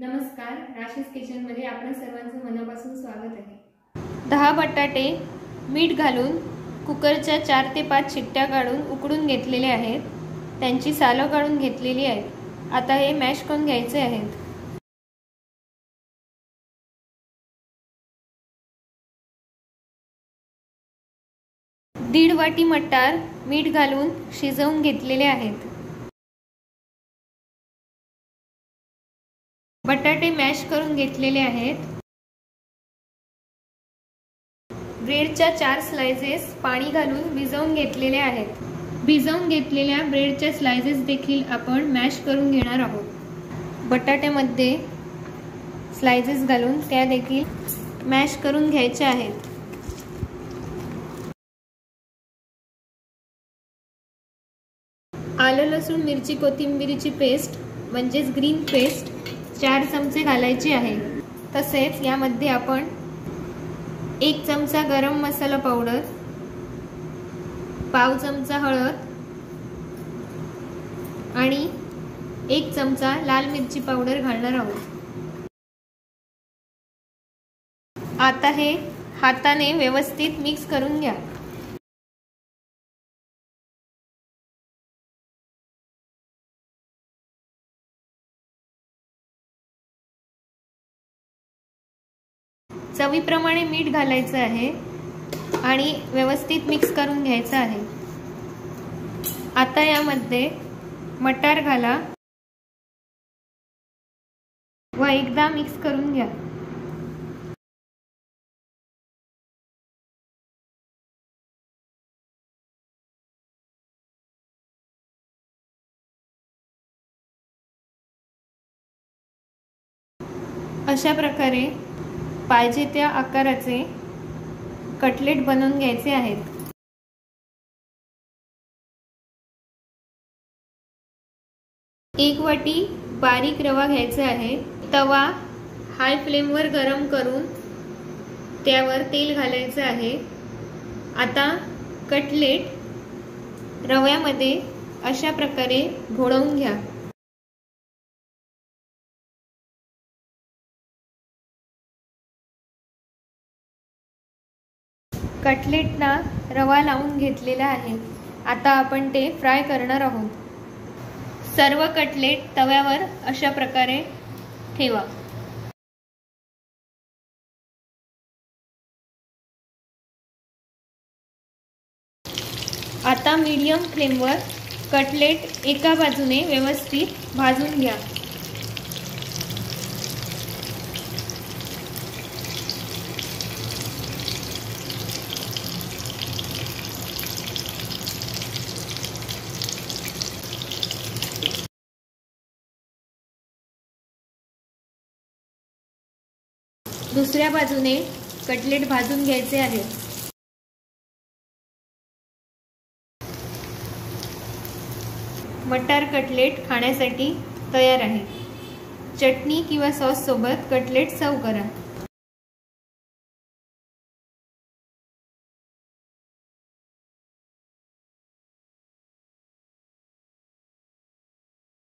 नमस्कार, राशीस किचन मध्ये आपण सर्वांचं मनापासून स्वागत आहे। 10 बटाटे मीठ घालून कुकरच्या 4 ते 5 शिट्ट्या काढून उकडून घेतलेले आहेत। त्यांची सालं काढून घेतलेली आहेत। आता हे मॅश करून घ्यायचे आहेत। दीड वाटी मटार मीठ घालून शिजवून घेतलेले आहेत। बटाटे मॅश करून घेतलेले आहेत। ब्रेडच्या 4 स्लाइसेस पाणी घालून भिजवून घेतलेले आहेत। भिजवून घेतलेल्या ब्रेडच्या स्लाइसेस देखील आपण मॅश करून घेणार आहोत। बटाट्यामध्ये स्लाइसेस घालून त्या देखील मॅश करून घ्यायच्या आहेत। आलं लसूण मिरची कोथिंबीरीची पेस्ट म्हणजेच ग्रीन पेस्ट 4 चमचे घालायचे आहे। तसेच यामध्ये आपण 1 चमचा गरम मसाला पावडर, पाव चमचा हळद आणि 1 चमचा लाल मिरची पावडर घालणार आहोत। आता हे हाताने व्यवस्थित मिक्स करून घ्या। चवीप्रमाणे मीठ घालायचं आहे आणि व्यवस्थित मिक्स करून घ्यायचं आहे। आता यामध्ये मटार घाला व एकदा मिक्स करून घ्या। अशा प्रकारे पाहिजे त्या आकाराचे कटलेट बनवून घ्यायचे आहेत। 1 वाटी बारीक रवा घ्यायचा आहे। तवा हाय फ्लेमवर गरम करून त्यावर तेल घालायचं आहे। आता कटलेट रव्यामध्ये अशा प्रकारे घोळवून घ्या। कटलेटला रवा लावून घेतलेला आहे। आता आपण ते फ्राय करणार आहोत। सर्व कटलेट तव्यावर अशा प्रकारे ठेवा। आता मीडियम फ्लेमवर कटलेट एका बाजूने व्यवस्थित भाजून घ्या। दुसऱ्या बाजूने कटलेट भाजून घ्यायचे आहे। मटार कटलेट खाण्यासाठी तयार आहे। चटणी किंवा सॉस सोबत कटलेट सर्व करा।